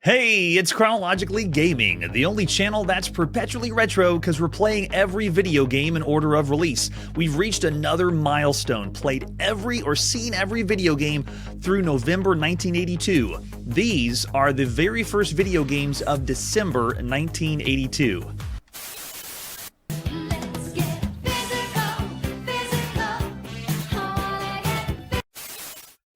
Hey, it's Chronologically Gaming, the only channel that's perpetually retro because we're playing every video game in order of release. We've reached another milestone, played every or seen every video game through November 1982. These are the very first video games of December 1982.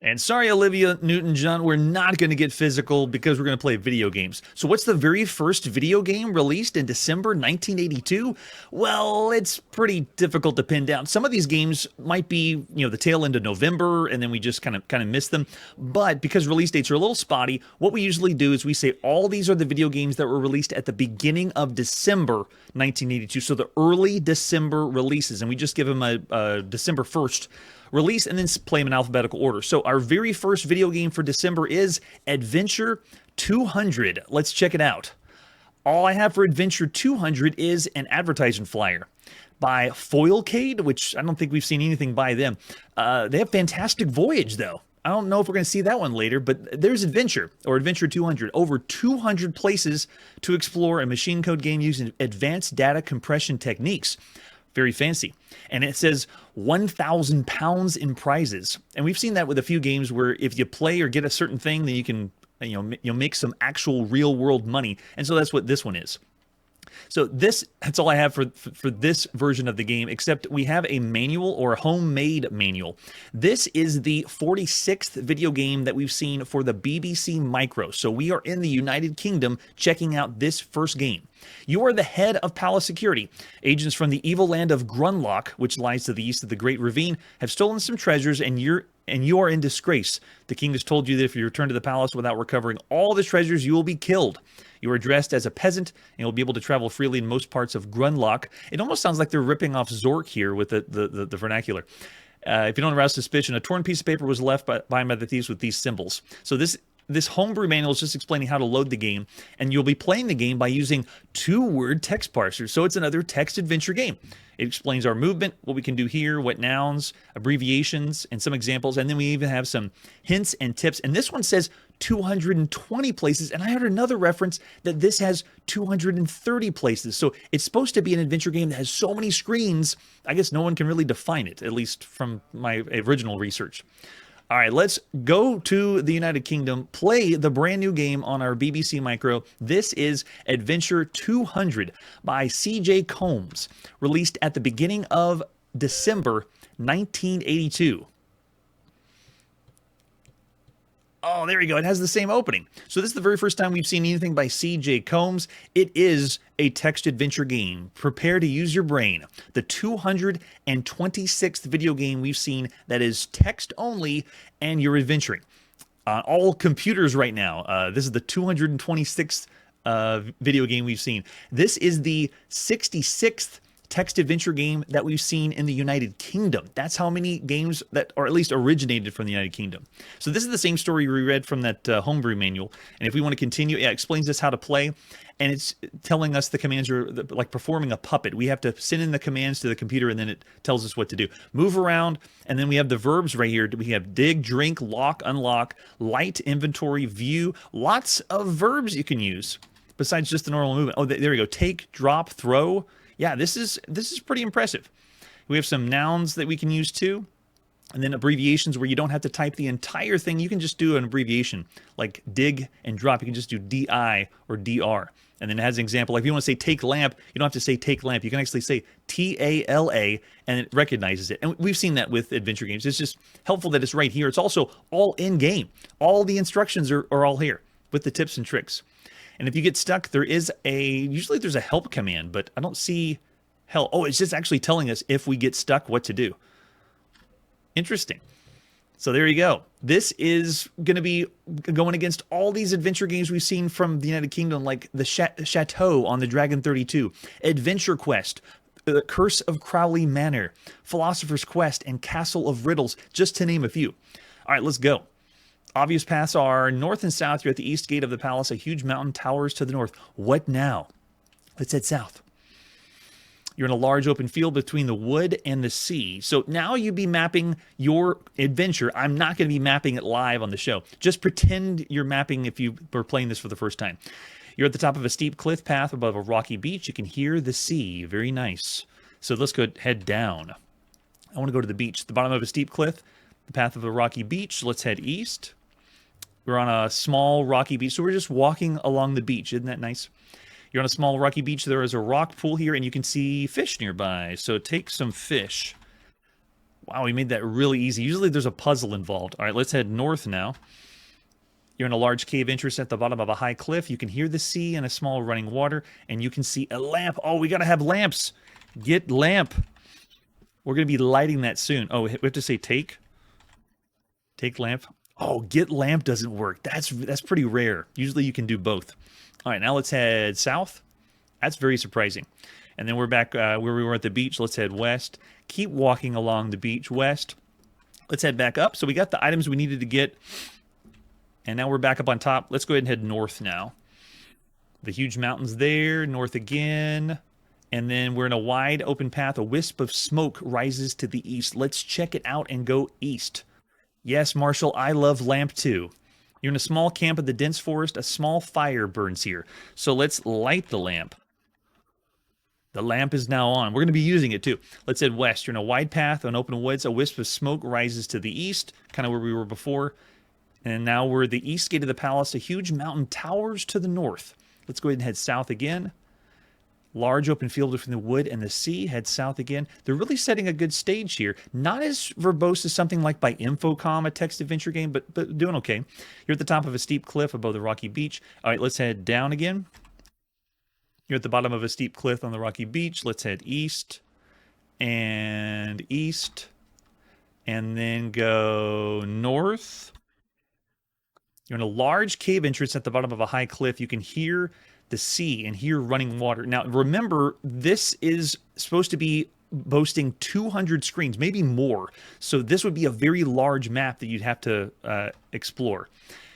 And sorry, Olivia Newton-John, we're not going to get physical because we're going to play video games. So what's the very first video game released in December 1982? Well, it's pretty difficult to pin down. Some of these games might be, the tail end of November, and then we just kind of miss them. But because release dates are a little spotty, what we usually do is we say all these are the video games that were released at the beginning of December 1982. So the early December releases, and we just give them a December 1st release and then play them in alphabetical order. So our very first video game for December is Adventure 200. Let's check it out. All I have for Adventure 200 is an advertising flyer by Foilcade, which I don't think we've seen anything by them. They have Fantastic Voyage, though. I don't know if we're going to see that one later, but there's Adventure, or Adventure 200. Over 200 places to explore a machine code game using advanced data compression techniques. Very fancy. And it says 1,000 pounds in prizes. And we've seen that with a few games where if you play or get a certain thing, then you can you'll make some actual real world money. And so that's what this one is. So that's all I have for this version of the game, except we have a manual or a homemade manual. This is the 46th video game that we've seen for the BBC Micro. So we are in the United Kingdom checking out this first game. You are the head of palace security. Agents from the evil land of Grunlock, which lies to the east of the Great Ravine, have stolen some treasures and you are in disgrace. The king has told you that if you return to the palace without recovering all the treasures, you will be killed. You are dressed as a peasant, and you'll be able to travel freely in most parts of Grunlock. It almost sounds like they're ripping off Zork here with the vernacular. If you don't arouse suspicion, a torn piece of paper was left behind by the thieves with these symbols. So this homebrew manual is just explaining how to load the game, and you'll be playing the game by using two-word text parsers. So it's another text adventure game. It explains our movement, what we can do here, what nouns, abbreviations, and some examples. And then we even have some hints and tips. And this one says 220 places. And I heard another reference that this has 230 places. So it's supposed to be an adventure game that has so many screens. I guess no one can really define it, at least from my original research. All right, let's go to the United Kingdom, play the brand new game on our BBC Micro. This is Adventure 200 by C.J. Combs, released at the beginning of December 1982. Oh, there we go. It has the same opening. So this is the very first time we've seen anything by C.J. Combs. It is a text adventure game. Prepare to use your brain. The 226th video game we've seen that is text only and you're adventuring. All computers right now. This is the 226th video game we've seen. This is the 66th text adventure game that we've seen in the United Kingdom. That's how many games that are at least originated from the United Kingdom. So this is the same story we read from that homebrew manual. And if we want to continue, it explains us how to play. And it's telling us the commands are like performing a puppet. We have to send in the commands to the computer and then it tells us what to do. Move around. And then we have the verbs right here. We have dig, drink, lock, unlock, light, inventory, view. Lots of verbs you can use besides just the normal movement. Oh, there we go. Take, drop, throw. Yeah, this is pretty impressive. We have some nouns that we can use too. And then abbreviations where you don't have to type the entire thing. You can just do an abbreviation like dig and drop. You can just do DI or DR. And then it has an example. Like if you want to say take lamp, you don't have to say take lamp. You can actually say TALA and it recognizes it. And we've seen that with adventure games. It's just helpful that it's right here. It's also all in game. All the instructions are all here with the tips and tricks. And if you get stuck, usually there's a help command, but I don't see help. Oh, it's just actually telling us if we get stuck, what to do. Interesting. So there you go. This is going to be going against all these adventure games we've seen from the United Kingdom, like the Chateau on the Dragon 32, Adventure Quest, The Curse of Crowley Manor, Philosopher's Quest, and Castle of Riddles, just to name a few. All right, let's go. Obvious paths are north and south. You're at the east gate of the palace. A huge mountain towers to the north. What now? Let's head south. You're in a large open field between the wood and the sea. So now you'd be mapping your adventure. I'm not going to be mapping it live on the show. Just pretend you're mapping if you were playing this for the first time. You're at the top of a steep cliff path above a rocky beach. You can hear the sea. Very nice. So let's go head down. I want to go to the beach. The bottom of a steep cliff, the path of a rocky beach. Let's head east. We're on a small rocky beach. So we're just walking along the beach. Isn't that nice? You're on a small rocky beach. There is a rock pool here, and you can see fish nearby. So take some fish. Wow, we made that really easy. Usually there's a puzzle involved. All right, let's head north now. You're in a large cave entrance at the bottom of a high cliff. You can hear the sea and a small running water, and you can see a lamp. Oh, we got to have lamps. Get lamp. We're going to be lighting that soon. Oh, we have to say take. Take lamp. Oh, get lamp doesn't work. That's pretty rare. Usually you can do both. All right, now let's head south. That's very surprising. And then we're back where we were at the beach. Let's head west. Keep walking along the beach west. Let's head back up. So we got the items we needed to get. And now we're back up on top. Let's go ahead and head north now. The huge mountains there, north again. And then we're in a wide open path. A wisp of smoke rises to the east. Let's check it out and go east. Yes, Marshall, I love lamp too. You're in a small camp of the dense forest. A small fire burns here. So let's light the lamp. The lamp is now on. We're going to be using it too. Let's head west. You're in a wide path on open woods. A wisp of smoke rises to the east, kind of where we were before. And now we're at the east gate of the palace. A huge mountain towers to the north. Let's go ahead and head south again. Large open field between the wood and the sea. Head south again. They're really setting a good stage here. Not as verbose as something like by Infocom, a text adventure game, but doing okay. You're at the top of a steep cliff above the rocky beach. All right, let's head down again. You're at the bottom of a steep cliff on the rocky beach. Let's head east and east and then go north. You're in a large cave entrance at the bottom of a high cliff. You can hear the sea and hear running water. Now, remember, this is supposed to be boasting 200 screens, maybe more. So this would be a very large map that you'd have to explore.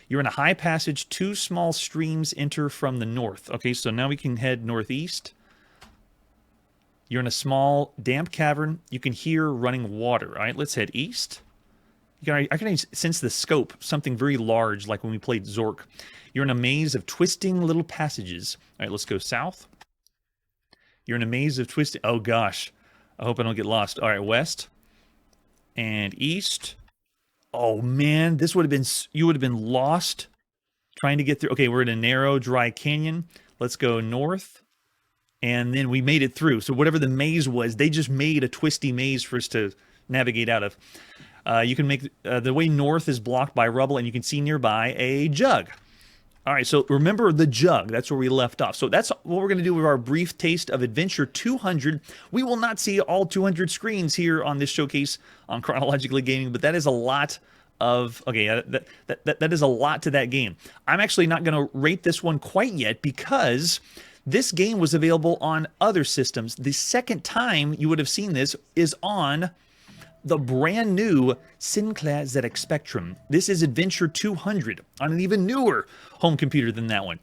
You're in a high passage. Two small streams enter from the north. Okay, so now we can head northeast. You're in a small, damp cavern. You can hear running water. All right, let's head east. I can sense the scope, something very large, like when we played Zork. You're in a maze of twisting little passages. All right, let's go south. You're in a maze of twisting... Oh, gosh. I hope I don't get lost. All right, west and east. Oh, man, this would have been... You would have been lost trying to get through. Okay, we're in a narrow, dry canyon. Let's go north. And then we made it through. So whatever the maze was, they just made a twisty maze for us to navigate out of. You can make... the way north is blocked by rubble, and you can see nearby a jug. All right, so remember the jug. That's where we left off. So that's what we're going to do with our brief taste of Adventure 200. We will not see all 200 screens here on this showcase on Chronologically Gaming, but that is a lot of... Okay, that is a lot to that game. I'm actually not going to rate this one quite yet because this game was available on other systems. The second time you would have seen this is on the brand new Sinclair ZX Spectrum. This is Adventure 200 on an even newer home computer than that one.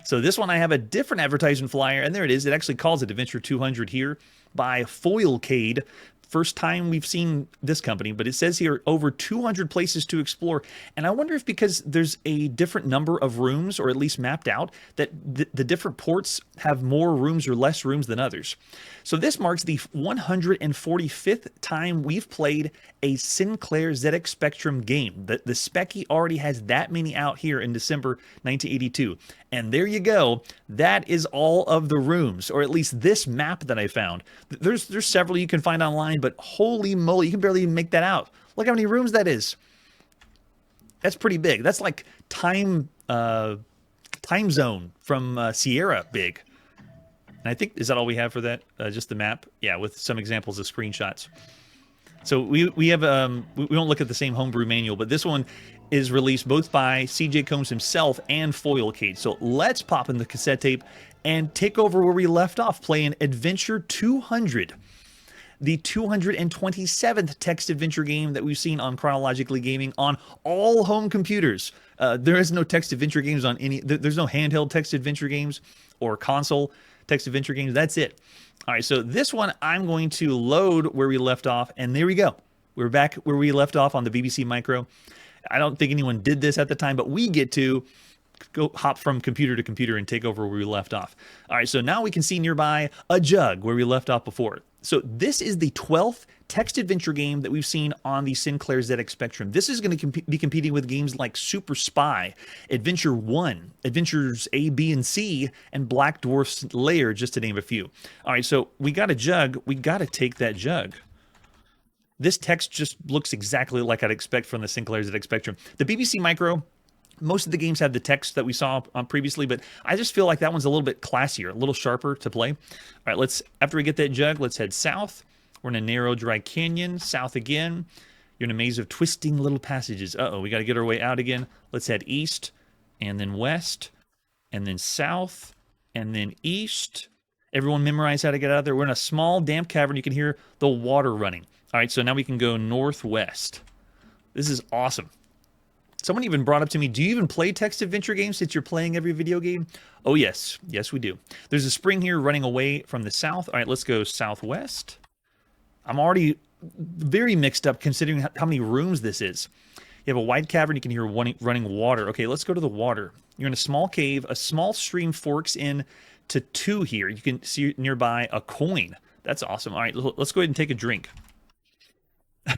So this one I have a different advertisement flyer, and there it is. It actually calls it Adventure 200 here by Foilcade. First time we've seen this company, but it says here over 200 places to explore. And I wonder if because there's a different number of rooms, or at least mapped out, that the different ports have more rooms or less rooms than others. So this marks the 145th time we've played a Sinclair ZX Spectrum game. The Specky already has that many out here in December 1982. And there you go. That is all of the rooms, or at least this map that I found. There's several you can find online, but holy moly, you can barely even make that out. Look how many rooms that is. That's pretty big. That's like time zone from Sierra big. And I think, is that all we have for that? Just the map? Yeah, with some examples of screenshots. So we have, we won't look at the same homebrew manual, but this one is released both by CJ Combs himself and Foilcade. So let's pop in the cassette tape and take over where we left off, playing Adventure 200. The 227th text adventure game that we've seen on Chronologically Gaming on all home computers. There is no text adventure games on any... There's no handheld text adventure games or console. text adventure games. That's it. All right, so this one I'm going to load where we left off, and there we go. We're back where we left off on the BBC Micro. I don't think anyone did this at the time, but we get to go hop from computer to computer and take over where we left off. All right, so now we can see nearby a jug where we left off before. So this is the 12th text adventure game that we've seen on the Sinclair ZX Spectrum. This is going to be competing with games like Super Spy, Adventure 1, Adventures A, B, and C, and Black Dwarf's Lair, just to name a few. All right, so we got a jug. We got to take that jug. This text just looks exactly like I'd expect from the Sinclair ZX Spectrum. The BBC Micro, most of the games had the text that we saw previously, but I just feel like that one's a little bit classier, a little sharper to play. All right, after we get that jug, let's head south. We're in a narrow, dry canyon. South again. You're in a maze of twisting little passages. Uh-oh, we got to get our way out again. Let's head east, and then west, and then south, and then east. Everyone memorize how to get out of there. We're in a small, damp cavern. You can hear the water running. All right, so now we can go northwest. This is awesome. Someone even brought up to me, do you even play text adventure games since you're playing every video game? Oh, yes. Yes, we do. There's a spring here running away from the south. All right, let's go southwest. I'm already very mixed up considering how many rooms this is. You have a wide cavern. You can hear running water. Okay, let's go to the water. You're in a small cave. A small stream forks in to 2 here. You can see nearby a coin. That's awesome. All right, let's go ahead and take a drink.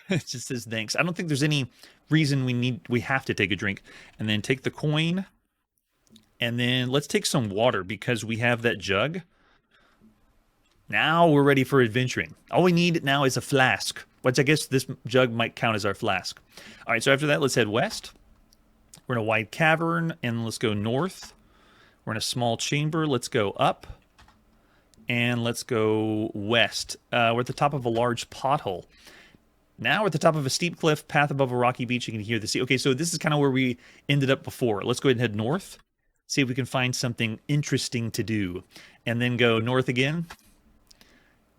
It just says thanks. I don't think there's any reason we have to take a drink. And then take the coin. And then let's take some water because we have that jug. Now we're ready for adventuring. All we need now is a flask, which I guess this jug might count as our flask. All right, so after that, let's head west. We're in a wide cavern, and let's go north. We're in a small chamber. Let's go up. And let's go west. We're at the top of a large pothole. Now we're at the top of a steep cliff, path above a rocky beach. You can hear the sea. Okay, so this is kind of where we ended up before. Let's go ahead and head north. See if we can find something interesting to do. And then go north again.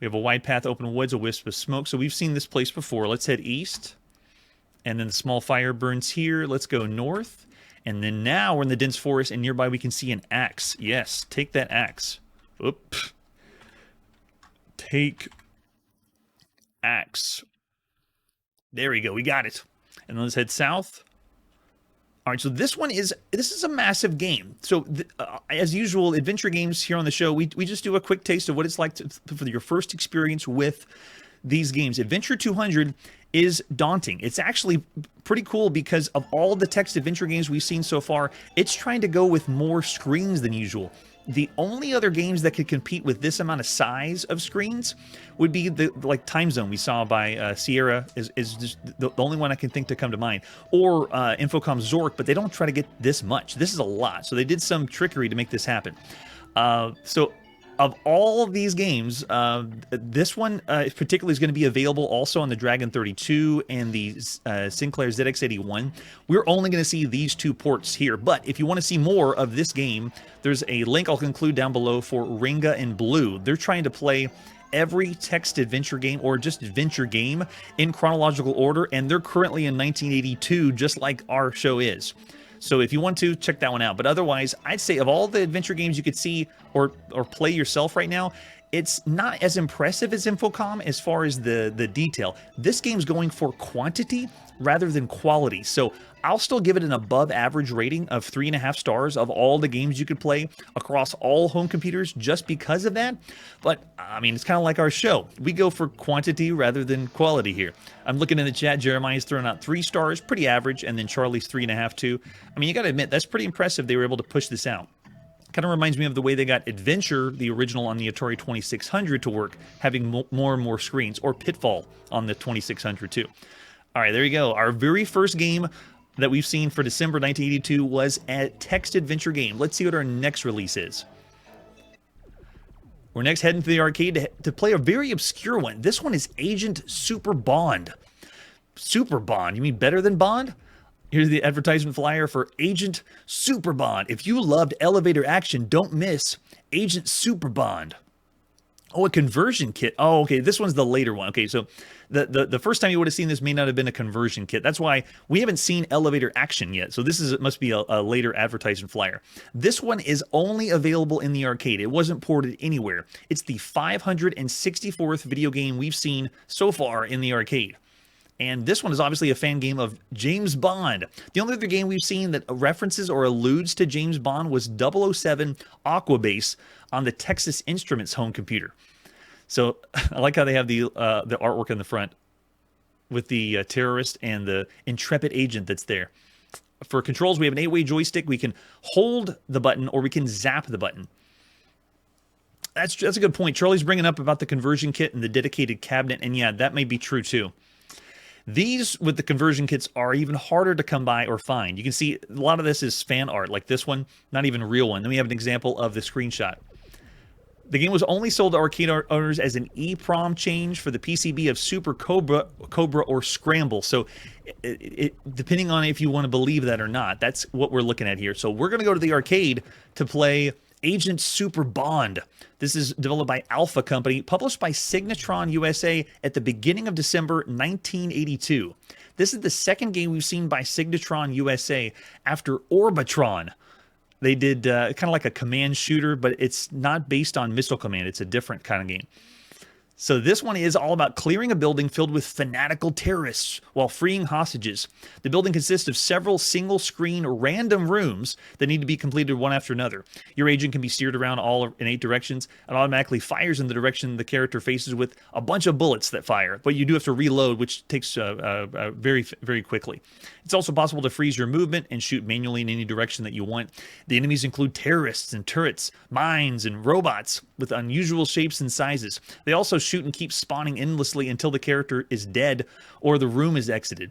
We have a wide path, open woods, a wisp of smoke. So we've seen this place before. Let's head east. And then the small fire burns here. Let's go north. And then now we're in the dense forest, and nearby we can see an axe. Yes, take that axe. Oop. Take axe. There we go. We got it. And then let's head south. All right, so this is a massive game. So as usual, adventure games here on the show, we just do a quick taste of what it's like for your first experience with these games. Adventure 200 is daunting. It's actually pretty cool because of all the text adventure games we've seen so far, it's trying to go with more screens than usual. The only other games that could compete with this amount of size of screens would be the like Time Zone we saw by Sierra is just the only one I can think to come to mind, or Infocom Zork, but they don't try to get this much. This is a lot, so they did some trickery to make this happen. So of all of these games, this one particularly is going to be available also on the Dragon 32 and the Sinclair ZX81. We're only going to see these 2 ports here, but if you want to see more of this game, there's a link I'll include down below for Ringa and Blue. They're trying to play every text adventure game or just adventure game in chronological order, and they're currently in 1982, just like our show is. So if you want to, check that one out. But otherwise, I'd say of all the adventure games you could see or play yourself right now, it's not as impressive as Infocom as far as the detail. This game's going for quantity rather than quality. So I'll still give it an above average rating of 3.5 stars of all the games you could play across all home computers just because of that. But I mean, it's kind of like our show. We go for quantity rather than quality here. I'm looking in the chat. Jeremiah's throwing out 3 stars, pretty average, and then Charlie's 3.5 too. I mean, you got to admit, that's pretty impressive they were able to push this out. Kind of reminds me of the way they got Adventure, the original on the Atari 2600, to work, having more and more screens, or Pitfall on the 2600 too. All right, there you go. Our very first game that we've seen for December 1982 was a text adventure game. Let's see what our next release is. We're next heading to the arcade to play a very obscure one. This one is Agent Super Bond. Super Bond? You mean better than Bond? Here's the advertisement flyer for Agent Super Bond. If you loved elevator action, don't miss Agent Super Bond. Oh, a conversion kit. Oh, okay. This one's the later one. Okay, so the first time you would have seen this may not have been a conversion kit. That's why we haven't seen elevator action yet. So this must be a later advertisement flyer. This one is only available in the arcade. It wasn't ported anywhere. It's the 564th video game we've seen so far in the arcade. And this one is obviously a fan game of James Bond. The only other game we've seen that references or alludes to James Bond was 007 Aquabase on the Texas Instruments home computer. So I like how they have the artwork in the front with the terrorist and the intrepid agent that's there. For controls, we have an 8-way joystick. We can hold the button or we can zap the button. That's a good point. Charlie's bringing up about the conversion kit and the dedicated cabinet, and yeah, that may be true too. These, with the conversion kits, are even harder to come by or find. You can see a lot of this is fan art, like this one, not even a real one. Then we have an example of the screenshot. The game was only sold to arcade owners as an EEPROM change for the PCB of Super Cobra or Scramble. So depending on if you want to believe that or not, that's what we're looking at here. So we're going to go to the arcade to play Agent Super Bond. This is developed by Alpha Company, published by Signatron USA at the beginning of December 1982. This is the second game we've seen by Signatron USA after Orbitron. They did kind of like a command shooter, but it's not based on Missile Command. It's a different kind of game. So this one is all about clearing a building filled with fanatical terrorists while freeing hostages. The building consists of several single-screen random rooms that need to be completed one after another. Your agent can be steered around all in 8 directions and automatically fires in the direction the character faces with a bunch of bullets that fire, but you do have to reload, which takes very, very quickly. It's also possible to freeze your movement and shoot manually in any direction that you want. The enemies include terrorists and turrets, mines, and robots with unusual shapes and sizes. They also shoot and keep spawning endlessly until the character is dead or the room is exited.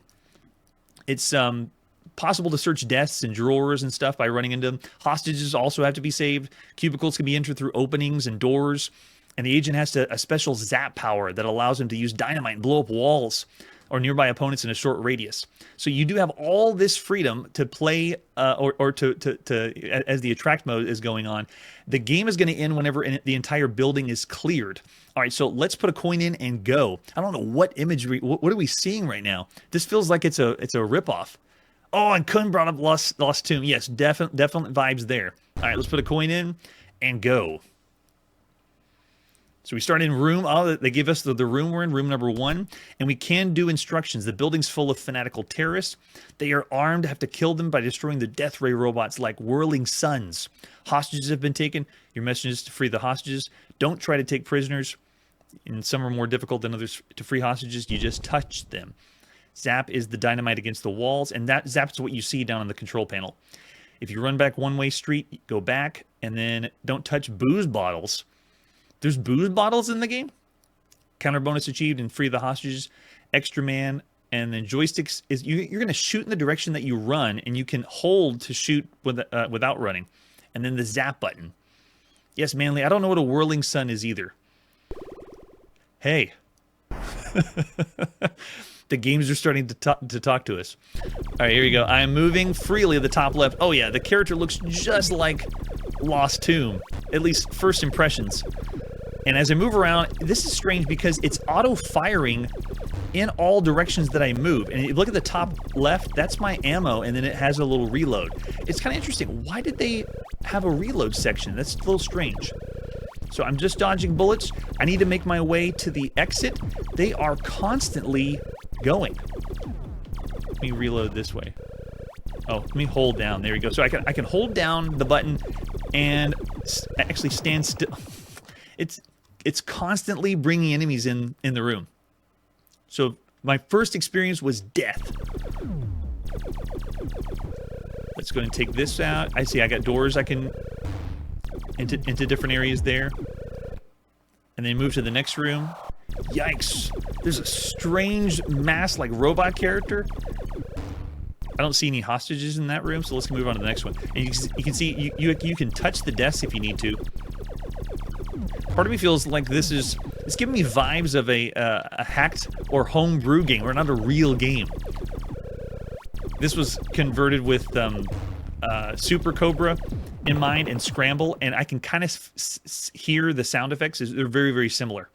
It's possible to search desks and drawers and stuff by running into them. Hostages also have to be saved. Cubicles can be entered through openings and doors. And the agent has a special zap power that allows him to use dynamite and blow up walls or nearby opponents in a short radius. So you do have all this freedom to play or to as the attract mode is going on. The game is going to end whenever the entire building is cleared. All right, so let's put a coin in and go. I don't know what imagery, what are we seeing right now? This feels like it's a ripoff. Oh, and Kun brought up Lost Tomb. Yes, definite vibes there. All right, let's put a coin in and go. So we start in room, they give us the room we're in, room number 1, and we can do instructions. The building's full of fanatical terrorists. They are armed, have to kill them by destroying the death ray robots like whirling suns. Hostages have been taken. Your mission is to free the hostages. Don't try to take prisoners. And some are more difficult than others to free hostages. You just touch them. Zap is the dynamite against the walls, and that zaps what you see down on the control panel. If you run back one-way street, go back, and then don't touch booze bottles. There's booze bottles in the game. Counter bonus achieved and free the hostages. Extra man, and then joysticks is you're going to shoot in the direction that you run, and you can hold to shoot without running. And then the zap button. Yes, Manly, I don't know what a whirling sun is either. Hey. The games are starting to talk to us. All right, here we go. I'm moving freely at the top left. Oh yeah, the character looks just like Lost Tomb, at least first impressions. And as I move around, this is strange because it's auto-firing in all directions that I move. And if you look at the top left, that's my ammo, and then it has a little reload. It's kind of interesting. Why did they have a reload section? That's a little strange. So I'm just dodging bullets. I need to make my way to the exit. They are constantly going. Let me reload this way. Oh, let me hold down. There we go. So I can hold down the button and actually stand still. It's constantly bringing enemies in the room. So my first experience was death. Let's go and take this out. I see I got doors I can into different areas there. And then move to the next room. Yikes. There's a strange mass like robot character. I don't see any hostages in that room, so let's move on to the next one. And you can see you can touch the desk if you need to. Part of me feels like it's giving me vibes of a hacked or homebrew game, or not a real game. This was converted with Super Cobra in mind and scramble, and I can kind of hear the sound effects. They're very, very similar.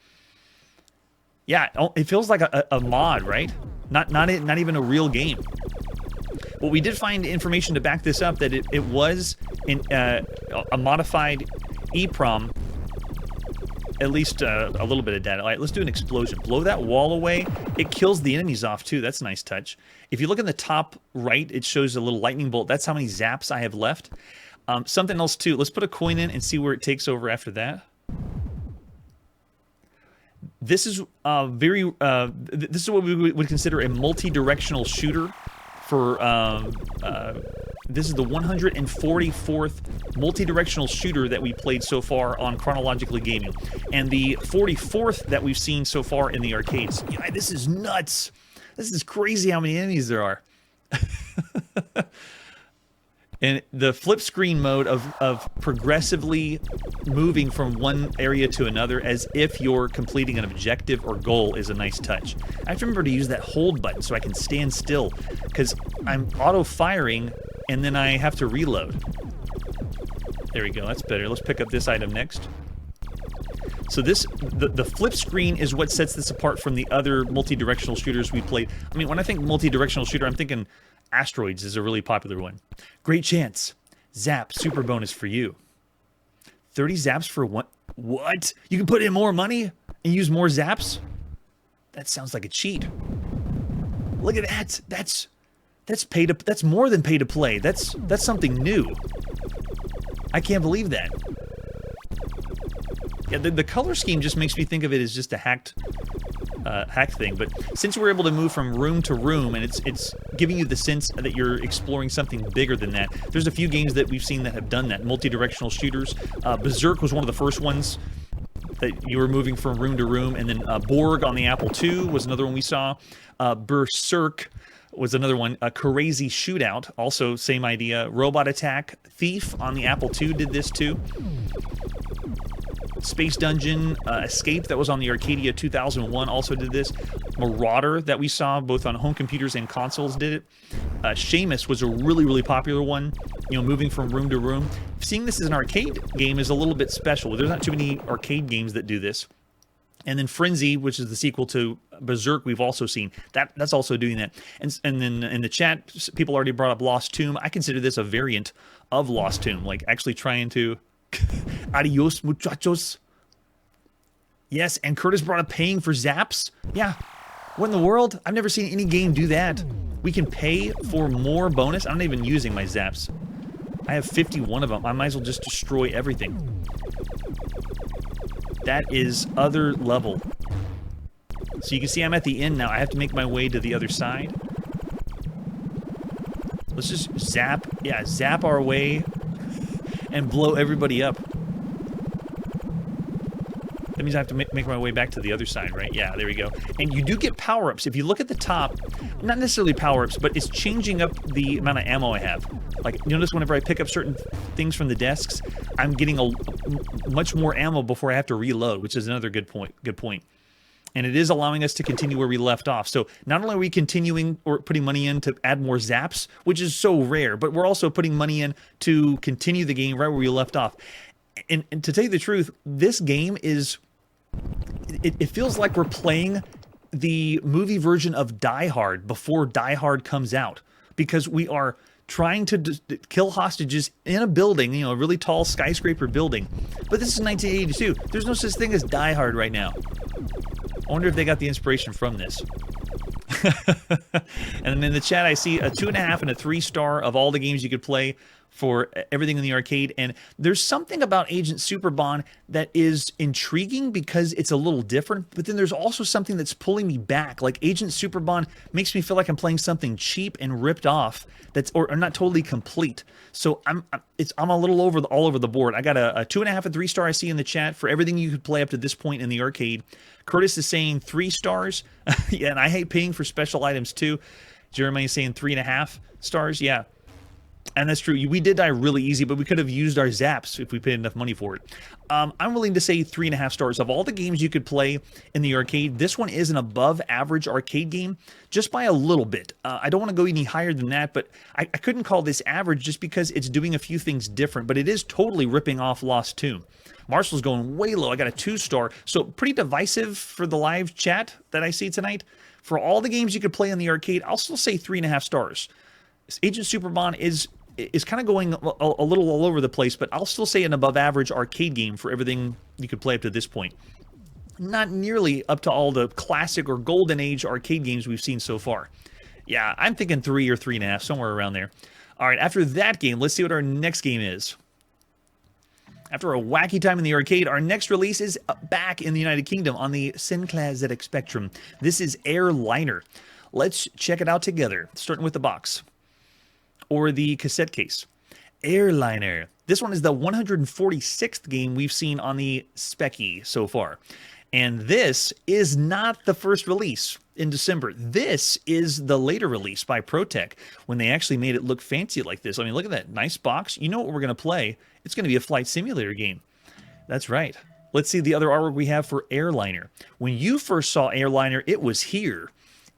Yeah, it feels like a mod, right? Not even a real game. Well, we did find information to back this up that it was in a modified EEPROM, at least a little bit of data. All right, let's do an explosion. Blow that wall away. It kills the enemies off too. That's a nice touch. If you look in the top right, it shows a little lightning bolt. That's how many zaps I have left. Something else too. Let's put a coin in and see where it takes over after that. This is this is what we would consider a multi-directional shooter. For this is the 144th multi-directional shooter that we played so far on Chronologically Gaming, and the 44th that we've seen so far in the arcades. Yeah, this is nuts. This is crazy how many enemies there are. And the flip screen mode of progressively moving from one area to another as if you're completing an objective or goal is a nice touch. I have to remember to use that hold button so I can stand still, because I'm auto-firing and then I have to reload. There we go, that's better. Let's pick up this item next. So the flip screen is what sets this apart from the other multi-directional shooters we played. I mean, when I think multi-directional shooter, I'm thinking Asteroids is a really popular one. Great chance. Zap, super bonus for you. 30 zaps for one. What? You can put in more money and use more zaps? That sounds like a cheat. Look at that. That's pay to. That's more than pay to play. That's something new. I can't believe that. Yeah, the color scheme just makes me think of it as just a hack thing, but since we're able to move from room to room and it's giving you the sense that you're exploring something bigger than that, there's a few games that we've seen that have done that, multi-directional shooters. Berserk was one of the first ones that you were moving from room to room, and then Borg on the Apple II was another one we saw. Berserk was another one. Crazy Shootout, also same idea. Robot Attack. Thief on the Apple II did this too. Space Dungeon, Escape, that was on the Arcadia 2001, also did this. Marauder, that we saw both on home computers and consoles, did it. Seamus was a really, really popular one, you know, moving from room to room. Seeing this as an arcade game is a little bit special. There's not too many arcade games that do this. And then Frenzy, which is the sequel to Berserk, we've also seen. That's also doing that. And then in the chat, people already brought up Lost Tomb. I consider this a variant of Lost Tomb, like actually trying to... Adios, muchachos. Yes, and Curtis brought up paying for zaps. Yeah. What in the world? I've never seen any game do that. We can pay for more bonus. I'm not even using my zaps. I have 51 of them. I might as well just destroy everything. That is other level. So you can see I'm at the end now. I have to make my way to the other side. Let's just zap. Yeah, zap our way and blow everybody up. That means I have to make my way back to the other side, right? Yeah, there we go. And you do get power-ups. If you look at the top, not necessarily power-ups, but it's changing up the amount of ammo I have. Like, notice whenever I pick up certain things from the desks, I'm getting much more ammo before I have to reload, which is another good point. And it is allowing us to continue where we left off. So not only are we continuing or putting money in to add more zaps, which is so rare, but we're also putting money in to continue the game right where we left off. And to tell you the truth, this game is... It feels like we're playing the movie version of Die Hard before Die Hard comes out. Because we are trying to kill hostages in a building, you know, a really tall skyscraper building. But this is 1982. There's no such thing as Die Hard right now. I wonder if they got the inspiration from this. And in the chat, I see a 2.5 and a 3-star of all the games you could play for everything in the arcade. And there's something about Agent Superbond that is intriguing because it's a little different. But then there's also something that's pulling me back. Like Agent Superbond makes me feel like I'm playing something cheap and ripped off that's or not totally complete. So I'm a little all over the board. I got a 2.5 and 3-star I see in the chat for everything you could play up to this point in the arcade. Curtis is saying 3 stars. Yeah, and I hate paying for special items too. Jeremy is saying 3.5 stars. Yeah. And that's true. We did die really easy, but we could have used our zaps if we paid enough money for it. I'm willing to say 3.5 stars. Of all the games you could play in the arcade, this one is an above average arcade game, just by a little bit. I don't want to go any higher than that, but I couldn't call this average just because it's doing a few things different, but it is totally ripping off Lost Tomb. Marshall's going way low. I got a 2-star. So pretty divisive for the live chat that I see tonight. For all the games you could play in the arcade, I'll still say 3.5 stars. Agent Superbond is kind of going a little all over the place, but I'll still say an above average arcade game for everything you could play up to this point. Not nearly up to all the classic or golden age arcade games we've seen so far. Yeah, I'm thinking 3 or 3.5, somewhere around there. All right, after that game, let's see what our next game is. After a wacky time in the arcade, our next release is back in the United Kingdom on the Sinclair ZX Spectrum. This is Airliner. Let's check it out together, starting with the box. Or the cassette case. Airliner. This one is the 146th game we've seen on the Specky so far. And this is not the first release in December. This is the later release by ProTech when they actually made it look fancy like this. I mean, look at that nice box. You know what we're going to play. It's going to be a flight simulator game. That's right. Let's see the other artwork we have for Airliner. When you first saw Airliner, it was here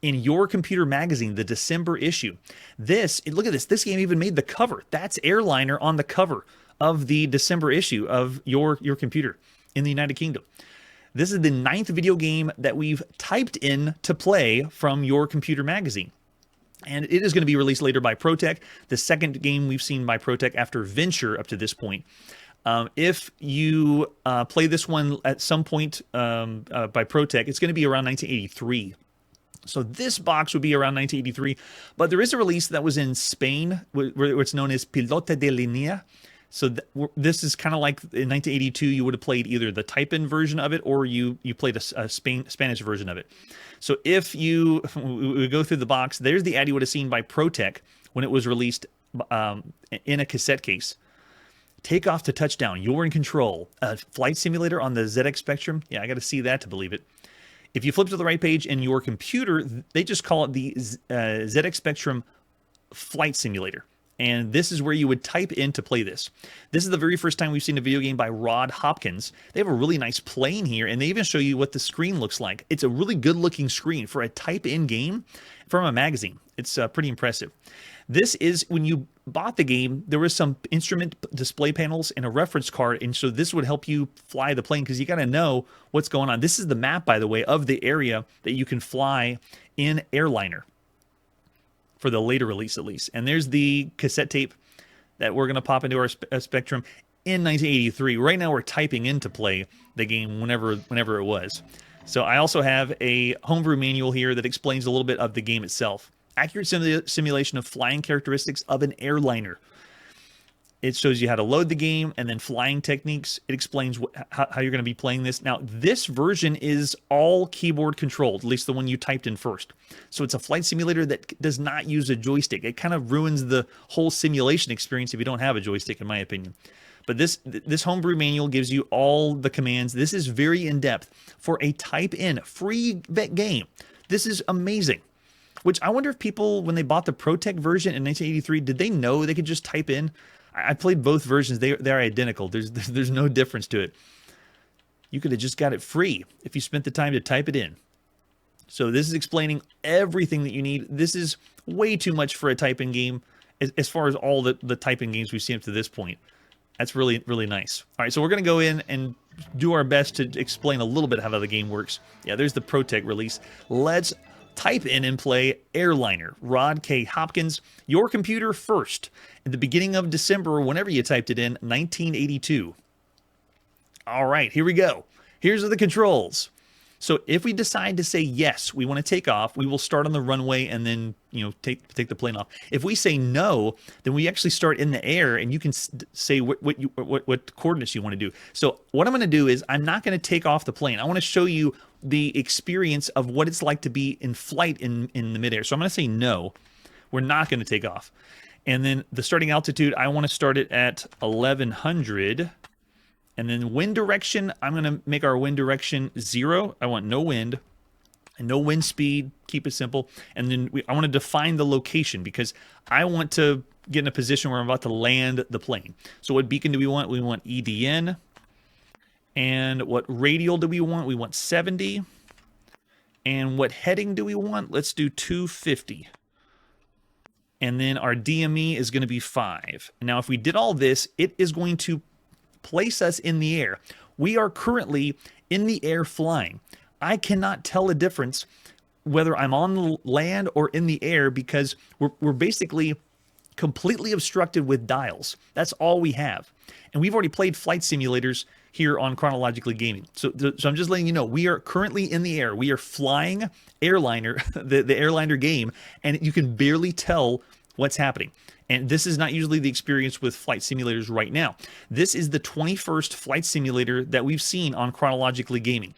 in Your Computer magazine, the December issue. Look at this. This game even made the cover. That's Airliner on the cover of the December issue of Your Computer in the United Kingdom. This is the 9th video game that we've typed in to play from Your Computer magazine. And it is going to be released later by ProTech, the second game we've seen by ProTech after Venture up to this point. If you play this one at some point by ProTech, it's going to be around 1983. So this box would be around 1983, but there is a release that was in Spain, where it's known as Pilote de Línea. So this is kind of like in 1982, you would have played either the type-in version of it, or you played a Spanish version of it. So if we go through the box, there's the ad you would have seen by ProTech when it was released in a cassette case. Take off to touchdown. You're in control. Flight simulator on the ZX Spectrum. Yeah, I got to see that to believe it. If you flip to the right page in Your Computer, they just call it the ZX Spectrum Flight Simulator. And this is where you would type in to play this. This is the very first time we've seen a video game by Rod Hopkins. They have a really nice plane here, and they even show you what the screen looks like. It's a really good-looking screen for a type-in game from a magazine. It's pretty impressive. This is, when you bought the game, there was some instrument display panels and a reference card, and so this would help you fly the plane because you got to know what's going on. This is the map, by the way, of the area that you can fly in Airliner for the later release, at least. And there's the cassette tape that we're going to pop into our Spectrum in 1983. Right now, we're typing in to play the game whenever it was. So I also have a homebrew manual here that explains a little bit of the game itself. Accurate simulation of flying characteristics of an airliner. It shows you how to load the game and then flying techniques. It explains how you're going to be playing this. Now, this version is all keyboard controlled, at least the one you typed in first. So it's a flight simulator that does not use a joystick. It kind of ruins the whole simulation experience if you don't have a joystick, in my opinion. But this homebrew manual gives you all the commands. This is very in-depth for a type-in free game. This is amazing. Which I wonder if people, when they bought the ProTech version in 1983, did they know they could just type in? I played both versions. They're identical. There's no difference to it. You could have just got it free if you spent the time to type it in. So this is explaining everything that you need. This is way too much for a type-in game as far as all the type-in games we've seen up to this point. That's really, really nice. All right, so we're going to go in and do our best to explain a little bit how the game works. Yeah, there's the ProTech release. Let's type in and play Airliner. Rod K. Hopkins, Your Computer first. At the beginning of December, whenever you typed it in, 1982. All right, here we go. Here's the controls. So if we decide to say yes, we want to take off, we will start on the runway and then, take the plane off. If we say no, then we actually start in the air, and you can say what coordinates you want to do. So what I'm going to do is I'm not going to take off the plane. I want to show you the experience of what it's like to be in flight in the midair. So I'm going to say no. We're not going to take off. And then the starting altitude, I want to start it at 1100. And then wind direction, I'm going to make our wind direction 0. I want no wind and no wind speed. Keep it simple. And then I want to define the location because I want to get in a position where I'm about to land the plane. So what beacon do we want? We want EDN. And what radial do we want? We want 70. And what heading do we want? Let's do 250. And then our DME is going to be 5. Now, if we did all this, it is going to place us in the air. We are currently in the air flying. I cannot tell a difference whether I'm on the land or in the air because we're basically completely obstructed with dials. That's all we have. And we've already played flight simulators here on Chronologically Gaming. So I'm just letting you know, we are currently in the air. We are flying Airliner, the Airliner game, and you can barely tell what's happening. And this is not usually the experience with flight simulators right now. This is the 21st flight simulator that we've seen on Chronologically Gaming.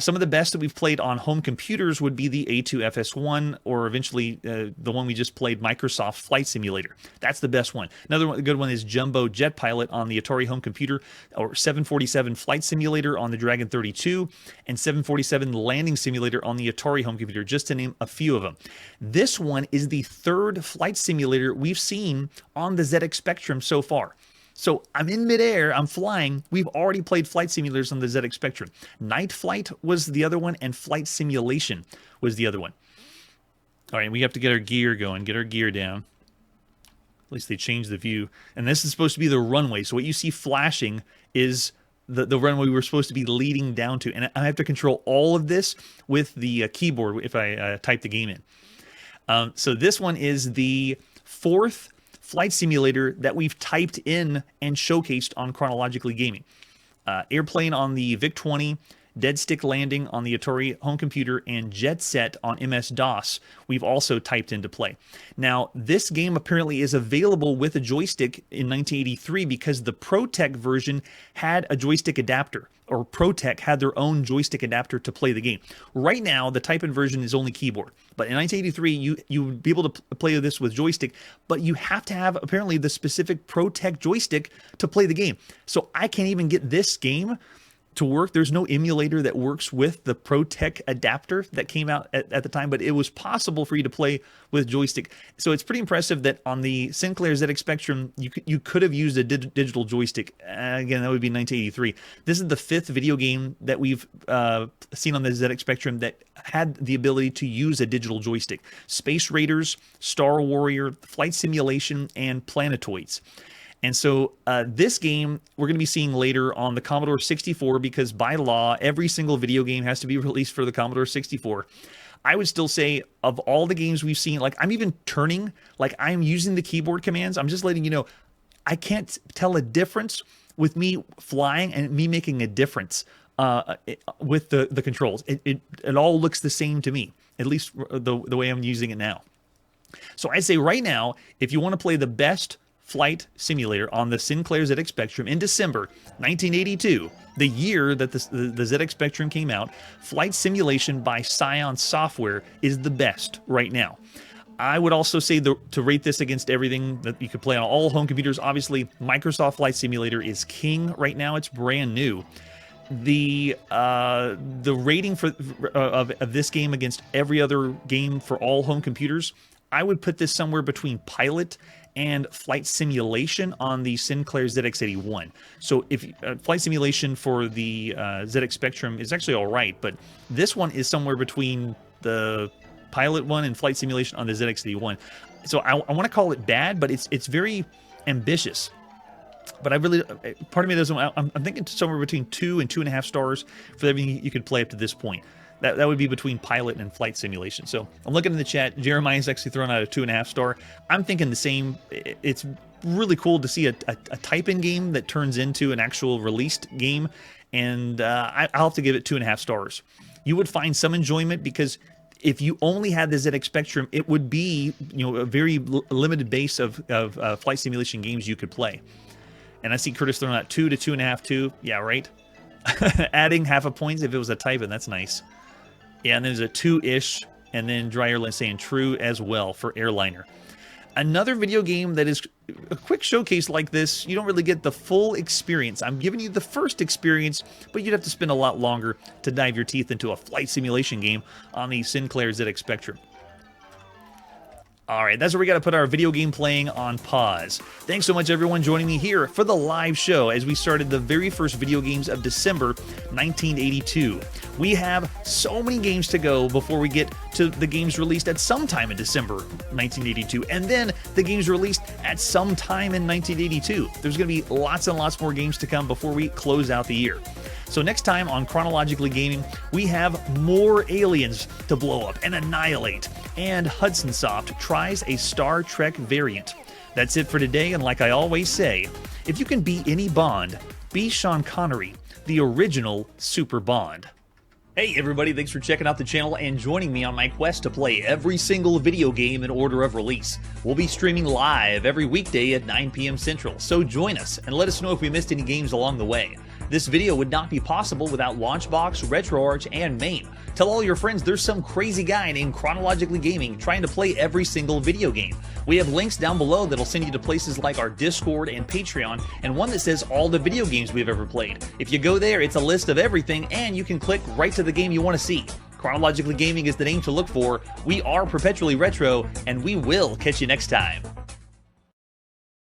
Some of the best that we've played on home computers would be the A2FS1 or eventually the one we just played, Microsoft Flight Simulator. That's the best one. Another one, good one is Jumbo Jet Pilot on the Atari home computer, or 747 Flight Simulator on the Dragon 32, and 747 Landing Simulator on the Atari home computer, just to name a few of them. This one is the third flight simulator we've seen on the ZX Spectrum so far. So I'm in midair, I'm flying. We've already played flight simulators on the ZX Spectrum. Night Flight was the other one, and Flight Simulation was the other one. All right, we have to get our gear going, get our gear down. At least they changed the view. And this is supposed to be the runway. So what you see flashing is the runway we're supposed to be leading down to. And I have to control all of this with the keyboard if I type the game in. So this one is the fourth flight simulator that we've typed in and showcased on Chronologically Gaming. Airplane on the VIC-20, Dead Stick Landing on the Atari home computer, and Jet Set on MS-DOS we've also typed into play. Now, this game apparently is available with a joystick in 1983 because the ProTech version had a joystick adapter, or ProTech had their own joystick adapter to play the game. Right now, the type-in version is only keyboard. But in 1983, you would be able to play this with joystick, but you have to have, apparently, the specific ProTech joystick to play the game. So I can't even get this game to work. There's no emulator that works with the ProTech adapter that came out at the time, but it was possible for you to play with joystick. So it's pretty impressive that on the Sinclair ZX Spectrum, you could have used a digital joystick. Again, that would be 1983. This is the fifth video game that we've seen on the ZX Spectrum that had the ability to use a digital joystick. Space Raiders, Star Warrior, Flight Simulation, and Planetoids. And so this game we're going to be seeing later on the Commodore 64 because by law, every single video game has to be released for the Commodore 64. I would still say of all the games we've seen, like I'm even turning, like I'm using the keyboard commands. I'm just letting you know, I can't tell a difference with me flying and me making a difference with the controls. It all looks the same to me, at least the way I'm using it now. So I'd say right now, if you want to play the best flight simulator on the Sinclair ZX Spectrum in December 1982, the year that the ZX Spectrum came out, Flight Simulation by Scion Software is the best right now. I would also say to rate this against everything that you could play on all home computers, obviously Microsoft Flight Simulator is king right now. It's brand new. The rating of this game against every other game for all home computers, I would put this somewhere between Pilot and Flight Simulation on the Sinclair ZX81. So if Flight Simulation for the ZX Spectrum is actually all right, but this one is somewhere between the Pilot one and Flight Simulation on the ZX81. So I want to call it bad, but it's very ambitious. But I really, part of me doesn't. I'm thinking somewhere between 2 and 2.5 stars for everything you could play up to this point. That would be between Pilot and Flight Simulation. So I'm looking in the chat. Jeremiah's actually thrown out a 2.5 star. I'm thinking the same. It's really cool to see a type-in game that turns into an actual released game, and I'll have to give it 2.5 stars. You would find some enjoyment because if you only had the ZX Spectrum, it would be a very limited base of flight simulation games you could play. And I see Curtis throwing out 2 to 2.5 too. Yeah, right. Adding half a point if it was a type-in. That's nice. Yeah, and there's a 2-ish, and then Dryerland saying true as well for Airliner. Another video game that is a quick showcase like this, you don't really get the full experience. I'm giving you the first experience, but you'd have to spend a lot longer to dive your teeth into a flight simulation game on the Sinclair ZX Spectrum. All right, that's where we got to put our video game playing on pause. Thanks so much, everyone, joining me here for the live show as we started the very first video games of December 1982. We have so many games to go before we get to the games released at some time in December 1982, and then the games released at some time in 1982. There's going to be lots and lots more games to come before we close out the year. So next time on Chronologically Gaming, we have more aliens to blow up and annihilate, and Hudson Soft tries a Star Trek variant. That's it for today, and like I always say, if you can be any Bond, be Sean Connery, the original Super Bond. Hey everybody, thanks for checking out the channel and joining me on my quest to play every single video game in order of release. We'll be streaming live every weekday at 9 p.m. Central, so join us and let us know if we missed any games along the way. This video would not be possible without Launchbox, RetroArch, and MAME. Tell all your friends there's some crazy guy named Chronologically Gaming trying to play every single video game. We have links down below that'll send you to places like our Discord and Patreon, and one that says all the video games we've ever played. If you go there, it's a list of everything, and you can click right to the game you want to see. Chronologically Gaming is the name to look for. We are perpetually retro, and we will catch you next time.